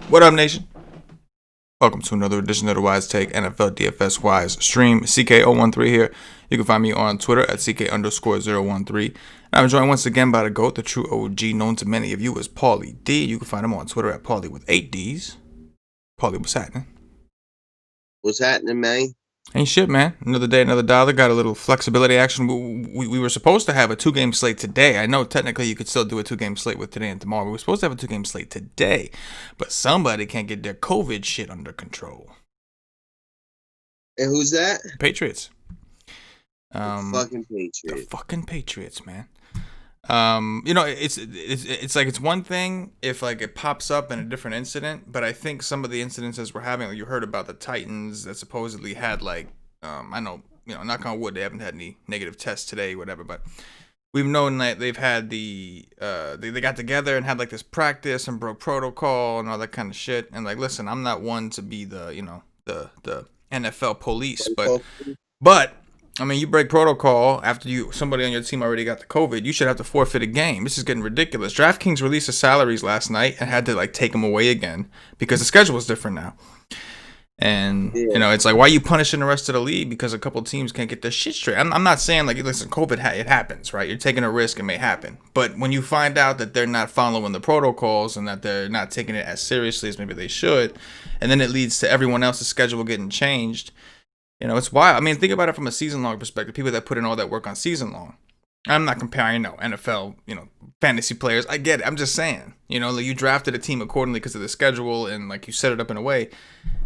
What up, nation? Welcome to another edition of the Wise Take NFL DFS Wise stream. CK013 here. You can find me on Twitter at CK_013. And I'm joined once again by the GOAT, the true OG, known to many of you as Paulie D. You can find him on Twitter at Paulie with 8 Ds. Paulie, what's happening? What's happening, man? Ain't shit, man. Another day, another dollar. Got a little flexibility action. We were supposed to have a 2-game slate today. I know technically you could still do a 2-game slate with today and tomorrow. We were supposed to have a 2-game slate today, but somebody can't get their COVID shit under control. And who's that? Patriots. Fucking Patriots. The fucking Patriots, man. It's like it's one thing if like it pops up in a different incident, but I think some of the incidences we're having, like you heard about the Titans that supposedly had like, I know, knock on wood, they haven't had any negative tests today, whatever, but we've known that they've had they got together and had like this practice and broke protocol and all that kind of shit. And like, listen, I'm not one to be the NFL police, but I mean, you break protocol after somebody on your team already got the COVID, you should have to forfeit a game. This is getting ridiculous. DraftKings released the salaries last night and had to like take them away again because the schedule is different now. And it's like, why are you punishing the rest of the league because a couple teams can't get their shit straight? I'm not saying like, listen, COVID it happens, right? You're taking a risk, it may happen. But when you find out that they're not following the protocols and that they're not taking it as seriously as maybe they should, and then it leads to everyone else's schedule getting changed. It's wild. I mean, think about it from a season-long perspective. People that put in all that work on season-long. I'm not comparing, NFL, fantasy players. I get it. I'm just saying, like you drafted a team accordingly because of the schedule and like you set it up in a way.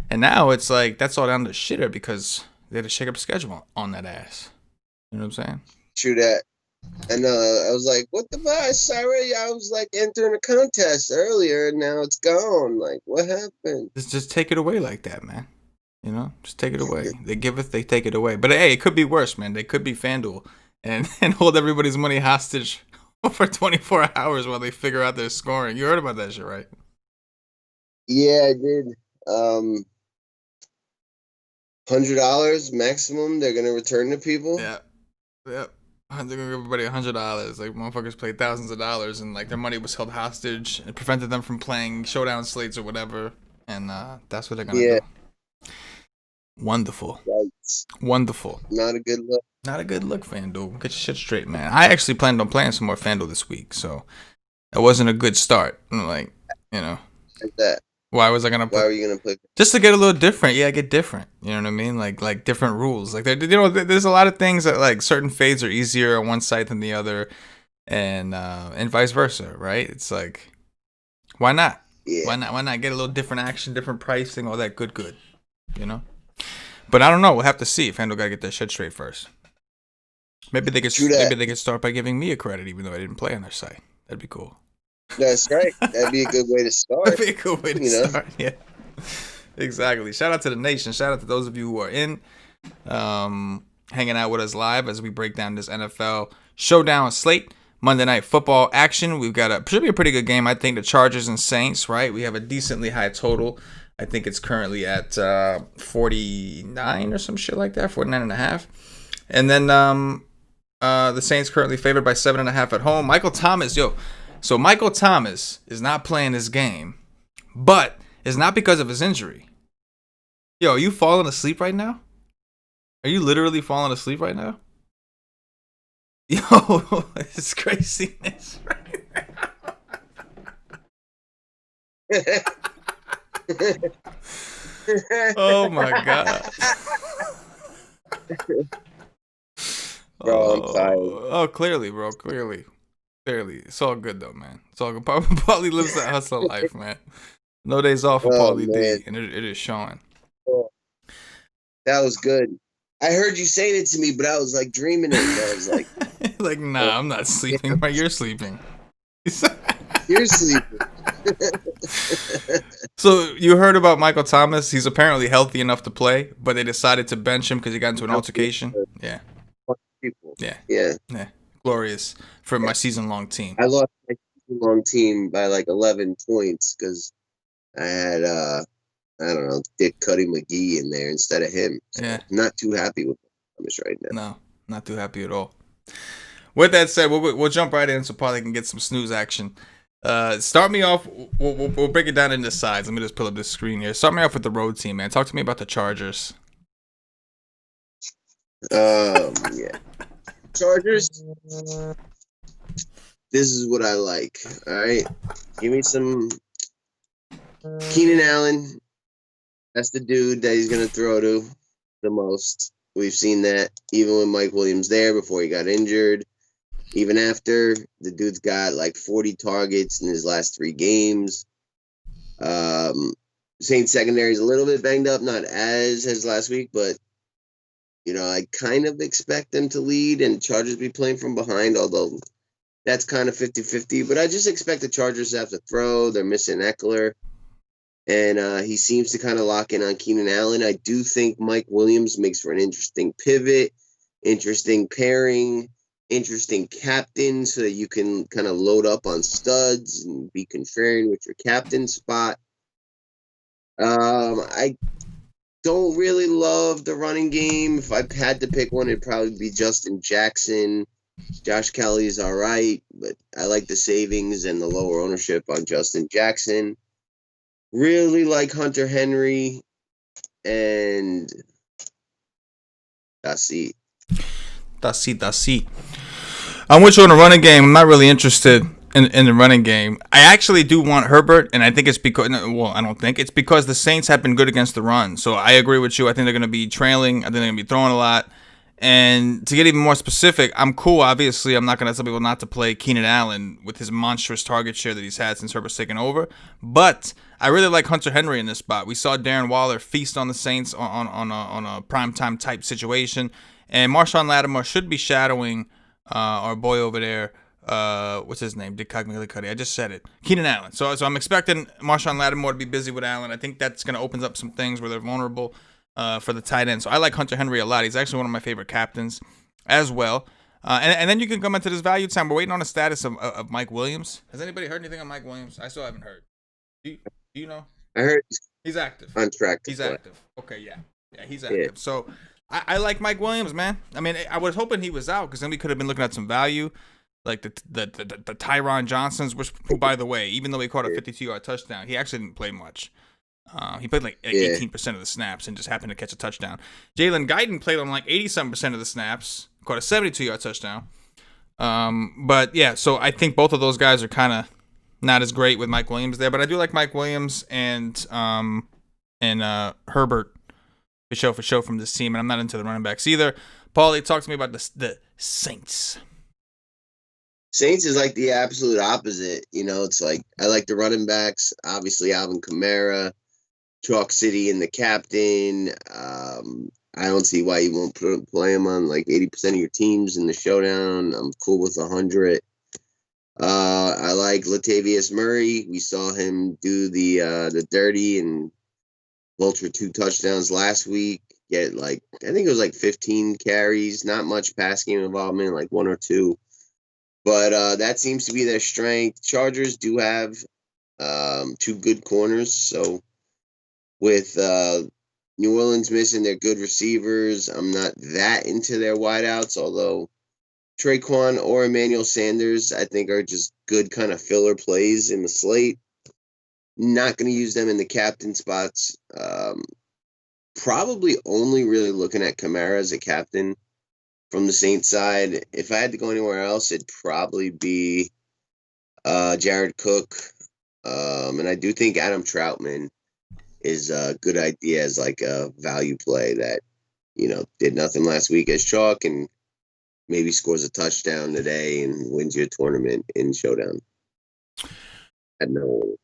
And now it's like that's all down to shitter because they had to shake up the schedule on that ass. You know what I'm saying? True that. And I was like, what the fuck? Sorry, I was like entering a contest earlier and now it's gone. Like, what happened? Just take it away like that, man. Just take it away. They give it, they take it away. But hey, it could be worse, man. They could be FanDuel and hold everybody's money hostage for 24 hours while they figure out their scoring. You heard about that shit, right? Yeah, I did. $100 maximum they're going to return to people? Yeah. They're going to give everybody $100. Like, motherfuckers played thousands of dollars and, like, their money was held hostage and prevented them from playing showdown slates or whatever. And that's what they're going to do. Wonderful. Yikes. Wonderful. Not a good look. Not a good look, FanDuel. Get your shit straight, man. I actually planned on playing some more FanDuel this week, so that wasn't a good start. Like that. Why was I gonna? Why were you gonna play? Just to get a little different. Yeah, get different. You know what I mean? Like different rules. Like there's a lot of things that like certain fades are easier on one side than the other, and vice versa, right? It's like, why not? Yeah. Why not get a little different action, different pricing, all that good. But I don't know. We'll have to see. FanDuel gotta get their shit straight first. Maybe they could start by giving me a credit, even though I didn't play on their site. That'd be cool. That's right. That'd be a good way to start. That'd be a good way to start. Yeah, exactly. Shout out to the nation. Shout out to those of you who are in, hanging out with us live as we break down this NFL Showdown slate. Monday Night Football action. We've got should be a pretty good game. I think the Chargers and Saints. Right. We have a decently high total. I think it's currently at 49 or some shit like that, 49.5. And then the Saints currently favored by 7.5 at home. Michael Thomas, so Michael Thomas is not playing this game, but it's not because of his injury. Are you falling asleep right now? Are you literally falling asleep right now? It's craziness right now. Oh my god. Bro, I'm tired. Oh, clearly, bro. Clearly. It's all good though, man. It's all good. Paulie lives that hustle life, man. No days off for Paulie D, and it is showing. That was good. I heard you saying it to me, but I was like dreaming it. I was like, like, nah, I'm not sleeping. Right, you're sleeping. You're sleeping. So you heard about Michael Thomas? He's apparently healthy enough to play, but they decided to bench him because he got into an altercation. Yeah. Yeah. Glorious for my season-long team. I lost my season-long team by like 11 points because I had I don't know, Dick Cuddy McGee in there instead of him. So yeah. Not too happy with Thomas right now. No, not too happy at all. With that said, we'll jump right in so Paulie can get some snooze action. Start me off. We'll break it down into sides. Let me just pull up this screen here. Start me off with the road team, man. Talk to me about the Chargers. Yeah. Chargers. This is what I like. All right. Give me some Keenan Allen. That's the dude that he's going to throw to the most. We've seen that even when Mike Williams there before he got injured. Even after, the dude's got like 40 targets in his last 3 games. Saints secondary is a little bit banged up, not as last week, but I kind of expect them to lead and Chargers be playing from behind, although that's kind of 50-50. But I just expect the Chargers to have to throw. They're missing Eckler. And he seems to kind of lock in on Keenan Allen. I do think Mike Williams makes for an interesting pivot, interesting pairing, interesting captain, so that you can kind of load up on studs and be contrarian with your captain spot. I don't really love the running game. If I had to pick one, it'd probably be Justin Jackson. Josh Kelly is all right, but I like the savings and the lower ownership on Justin Jackson. Really like Hunter Henry, and that's it. I'm with you on the running game. I'm not really interested in the running game. I actually do want Herbert, and I think it's because, I don't think. It's because the Saints have been good against the run. So I agree with you. I think they're going to be trailing. I think they're going to be throwing a lot. And to get even more specific, I'm cool. Obviously, I'm not going to tell people not to play Keenan Allen with his monstrous target share that he's had since Herbert's taken over. But I really like Hunter Henry in this spot. We saw Darren Waller feast on the Saints on a primetime type situation. And Marshawn Lattimore should be shadowing our boy over there. What's his name? Dick Cuddy. I just said it. Keenan Allen. So I'm expecting Marshawn Lattimore to be busy with Allen. I think that's going to open up some things where they're vulnerable for the tight end. So I like Hunter Henry a lot. He's actually one of my favorite captains as well. And then you can come into this value time. We're waiting on the status of Mike Williams. Has anybody heard anything on Mike Williams? I still haven't heard. Do you know? I heard he's active. On track. He's active. Okay, yeah, he's active. Yeah. So I like Mike Williams, man. I mean, I was hoping he was out because then we could have been looking at some value, like the Tyron Johnsons, who, by the way, even though he caught a 52-yard touchdown, he actually didn't play much. He played like 18% of the snaps and just happened to catch a touchdown. Jalen Guyton played on like 87% of the snaps, caught a 72-yard touchdown. But yeah, so I think both of those guys are kind of not as great with Mike Williams there, but I do like Mike Williams and Herbert for show from this team, and I'm not into the running backs either. Paulie, talk to me about the Saints. Saints is like the absolute opposite. It's like I like the running backs, obviously Alvin Kamara, Chalk City and the captain. I don't see why you won't play him on like 80% of your teams in the showdown. I'm cool with 100. I like Latavius Murray. We saw him do the dirty and vulture 2 touchdowns last week. Get I think it was like 15 carries, not much pass game involvement, like 1 or 2. But that seems to be their strength. Chargers do have 2 good corners. So with New Orleans missing their good receivers, I'm not that into their wideouts, although Traquan or Emmanuel Sanders, I think, are just good kind of filler plays in the slate. Not going to use them in the captain spots. Probably only really looking at Kamara as a captain from the Saints side. If I had to go anywhere else, it'd probably be Jared Cook. And I do think Adam Troutman is a good idea as like a value play that, did nothing last week as chalk and maybe scores a touchdown today and wins you a tournament in Showdown. I know.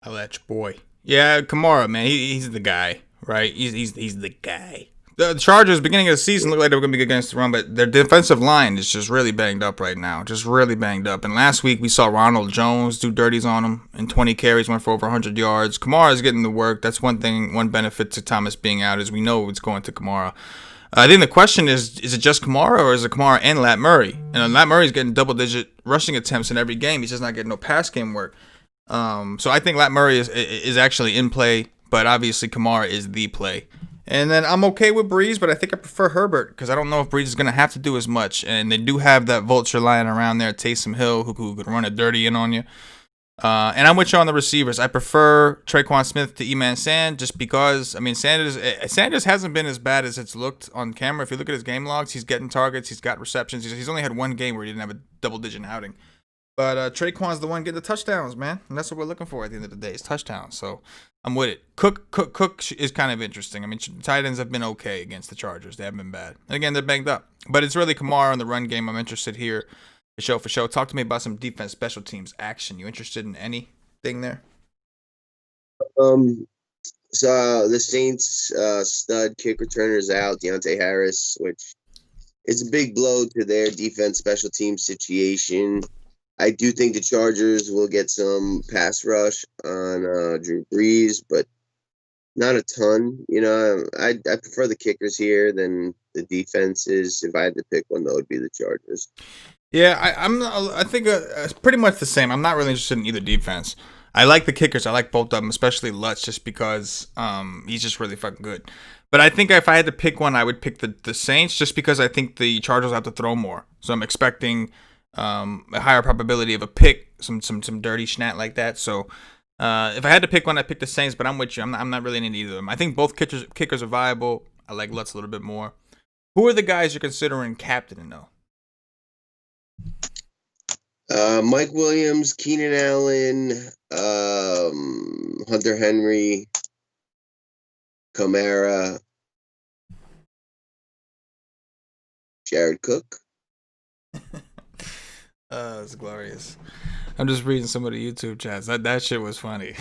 I let your boy. Yeah, Kamara, man, he's the guy, right? He's the guy. The Chargers, beginning of the season, looked like they were going to be good against the run, but their defensive line is just really banged up right now. Just really banged up. And last week, we saw Ronald Jones do dirties on him. And 20 carries, went for over 100 yards. Kamara is getting the work. That's one benefit to Thomas being out is we know it's going to Kamara. I think the question is it just Kamara or is it Kamara and Lat Murray? And Lat Murray's getting double-digit rushing attempts in every game. He's just not getting no pass game work. So I think Lat Murray is actually in play, but obviously Kamara is the play. And then I'm okay with Breeze, but I think I prefer Herbert because I don't know if Breeze is going to have to do as much. And they do have that vulture lying around there, Taysom Hill, who could run a dirty in on you. And I'm with you on the receivers. I prefer Traquan Smith to Eman Sand just because, I mean, Sanders hasn't been as bad as it's looked on camera. If you look at his game logs, he's getting targets, he's got receptions. He's only had one game where he didn't have a double-digit outing. But Traquan's the one getting the touchdowns, man. And that's what we're looking for at the end of the day, is touchdowns. So I'm with it. Cook is kind of interesting. I mean, tight ends have been okay against the Chargers. They haven't been bad. And again, they're banged up. But it's really Kamara in the run game I'm interested here. For show. Talk to me about some defense, special teams action. You interested in anything there? So the Saints stud kick returners out, Deontay Harris, which is a big blow to their defense special team situation. I do think the Chargers will get some pass rush on Drew Brees, but not a ton. You know, I prefer the kickers here than the defenses. If I had to pick one, that would be the Chargers. Yeah, I think it's pretty much the same. I'm not really interested in either defense. I like the kickers. I like both of them, especially Lutz, just because he's just really fucking good. But I think if I had to pick one, I would pick the Saints, just because I think the Chargers have to throw more. So I'm expecting a higher probability of a pick, some dirty schnat like that. So if I had to pick one, I'd pick the Saints. But I'm with you. I'm not really in either of them. I think both kickers are viable. I like Lutz a little bit more. Who are the guys you're considering captaining though? Mike Williams, Keenan Allen, Hunter Henry, Kamara, Jared Cook. It's glorious. I'm just reading some of the YouTube chats. That shit was funny.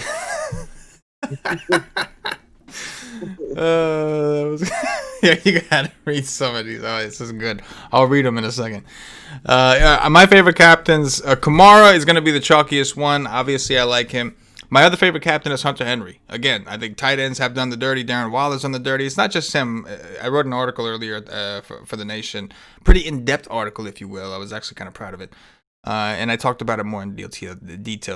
Yeah, you gotta read some of these. Oh, this is good. I'll read them in a second. My favorite captains, Kamara is gonna be the chalkiest one. Obviously, I like him. My other favorite captain is Hunter Henry. Again, I think tight ends have done the dirty. Darren Waller's done the dirty. It's not just him. I wrote an article earlier for The Nation. Pretty in-depth article, if you will. I was actually kind of proud of it. And I talked about it more in detail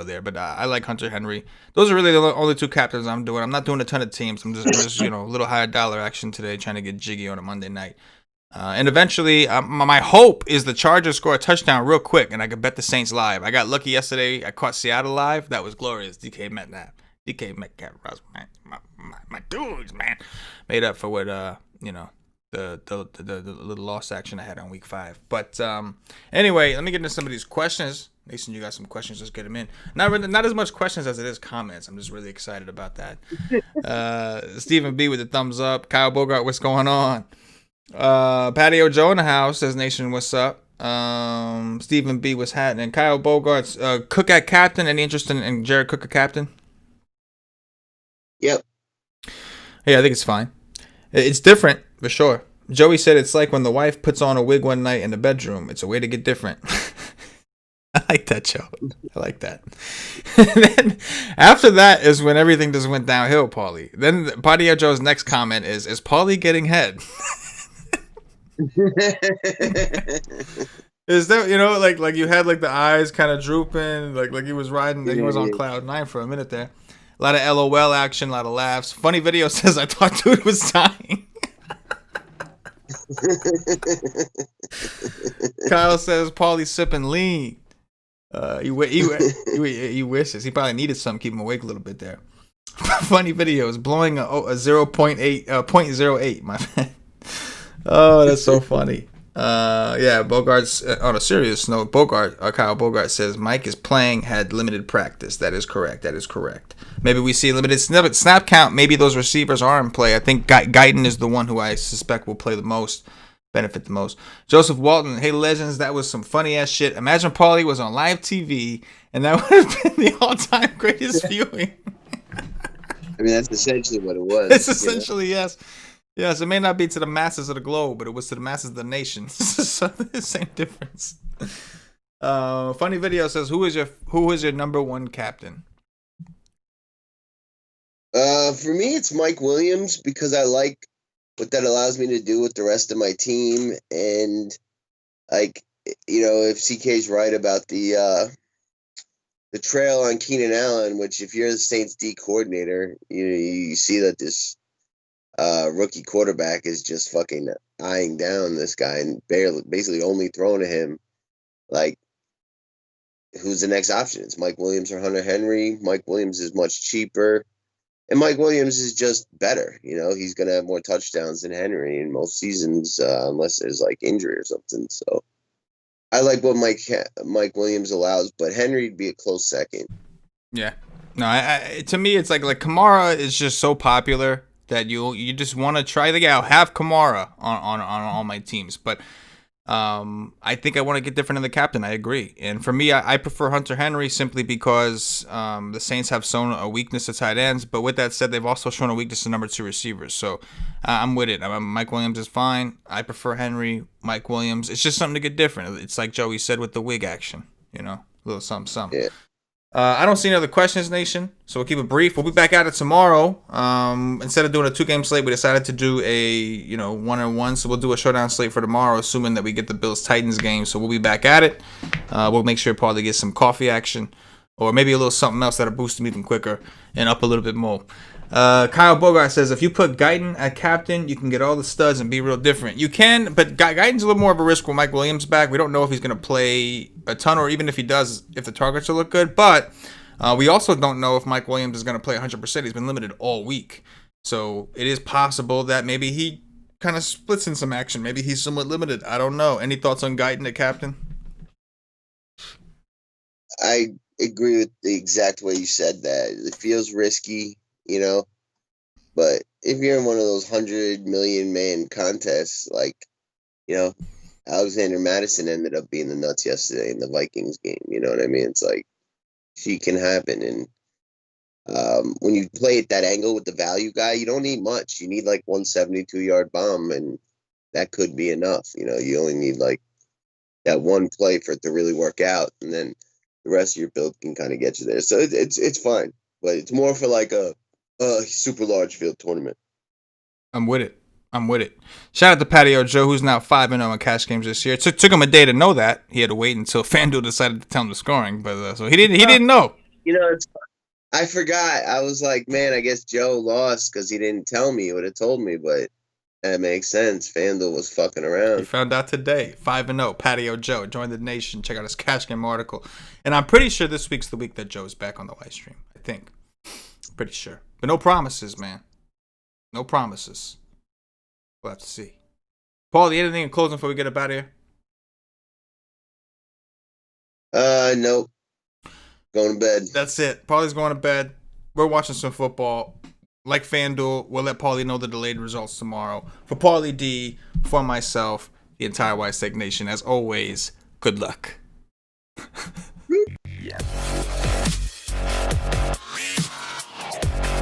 there. But I like Hunter Henry. Those are really the only two captains I'm doing. I'm not doing a ton of teams. I'm just a little higher dollar action today, trying to get jiggy on a Monday night. And eventually, my hope is the Chargers score a touchdown real quick, and I can bet the Saints live. I got lucky yesterday. I caught Seattle live. That was glorious. DK Metcalf, my dudes, man, made up for what the little lost action I had on week 5. But anyway, let me get into some of these questions. Mason, you got some questions? Let's get them in. Not as much questions as it is comments. I'm just really excited about that. Stephen B with the thumbs up. Kyle Bogart, what's going on? Patio Joe in the house says, Nation, what's up? Stephen B, what's happening? Kyle Bogart's Cook at captain. Any interest in Jared Cook at captain? Yep. Yeah, I think it's fine. It's different for sure. Joey said it's like when the wife puts on a wig one night in the bedroom. It's a way to get different. I like that, Joe. I like that. And then after that is when everything just went downhill, Paulie. Then Patio Joe's next comment is Paulie getting head? Is that like you had like the eyes kind of drooping, like he was riding, like he was on cloud 9 for a minute there. A lot of LOL action, a lot of laughs. Funny video says I thought dude was dying. Kyle says Paulie sipping lean. He wishes he probably needed something to keep him awake a little bit there. Funny videos blowing a 0.08, my man. Oh, that's so funny. Yeah, Bogart's on a serious note. Kyle Bogart says Mike is playing, had limited practice. That is correct. Maybe we see limited snap count. Maybe those receivers are in play. I think Guyton is the one who I suspect will play the most, benefit the most. Joseph Walton, hey legends, that was some funny ass shit. Imagine Paulie was on live TV and that would have been the all-time greatest viewing. I mean, that's essentially what it was. It's essentially, yes. Yes, it may not be to the masses of the globe, but it was to the masses of the nation. So the same difference. Funny video says, who is your number one captain? For me, it's Mike Williams because I like what that allows me to do with the rest of my team, and if CK's right about the trail on Keenan Allen, which if you're the Saints D coordinator, you see that this rookie quarterback is just fucking eyeing down this guy and basically only throwing to him. Like, who's the next option? It's Mike Williams or Hunter Henry. Mike Williams is much cheaper. And Mike Williams is just better. He's going to have more touchdowns than Henry in most seasons, unless there's like injury or something. So I like what Mike Williams allows, but Henry'd be a close second. Yeah. No, to me, it's like Kamara is just so popular that you just want to try the out. Have Kamara on all my teams, but I think I want to get different in the captain. I agree, and for me, I prefer Hunter Henry simply because the Saints have shown a weakness to tight ends. But with that said, they've also shown a weakness to number 2 receivers. So I'm with it. Mike Williams is fine. I prefer Henry. Mike Williams. It's just something to get different. It's like Joey said with the wig action. A little something. Yeah. I don't see any other questions, Nation, so we'll keep it brief. We'll be back at it tomorrow. Instead of doing a 2-game slate, we decided to do a 1-on-1, so we'll do a showdown slate for tomorrow, assuming that we get the Bills-Titans game. So we'll be back at it. We'll make sure Paulie gets some coffee action, or maybe a little something else that'll boost him even quicker and up a little bit more. Kyle Bogart says, if you put Guyton at captain, you can get all the studs and be real different. You can, but Guyton's a little more of a risk with Mike Williams back. We don't know if he's going to play a ton, or even if he does, if the targets will look good. But we also don't know if Mike Williams is going to play 100%. He's been limited all week. So it is possible that maybe he kind of splits in some action. Maybe he's somewhat limited. I don't know. Any thoughts on Guyton at captain? I agree with the exact way you said that. It feels risky. But if you're in one of those 100 million man contests, like, Alexander Madison ended up being the nuts yesterday in the Vikings game. You know what I mean? It's like, she can happen. And when you play at that angle with the value guy, you don't need much. You need like 172-yard bomb, and that could be enough. You only need like that one play for it to really work out, and then the rest of your build can kind of get you there. So it's fine, but it's more for like a super large field tournament. I'm with it. Shout out to Patio Joe, who's now 5-0 in cash games this year. It took him a day to know that. He had to wait until FanDuel decided to tell him the scoring, but so he didn't know. I forgot. I was like, man, I guess Joe lost because he didn't tell me. He would have told me, but that makes sense. FanDuel was fucking around. He found out today. 5-0. Patio Joe. Join the nation. Check out his cash game article. And I'm pretty sure this week's the week that Joe's back on the live stream. I think. Pretty sure. But no promises, man. No promises. We'll have to see. Paulie, anything in closing before we get up out of here? Nope. Going to bed. That's it. Paulie's going to bed. We're watching some football. Like FanDuel, we'll let Paulie know the delayed results tomorrow. For Paulie D, for myself, the entire White Steak Nation, as always, good luck.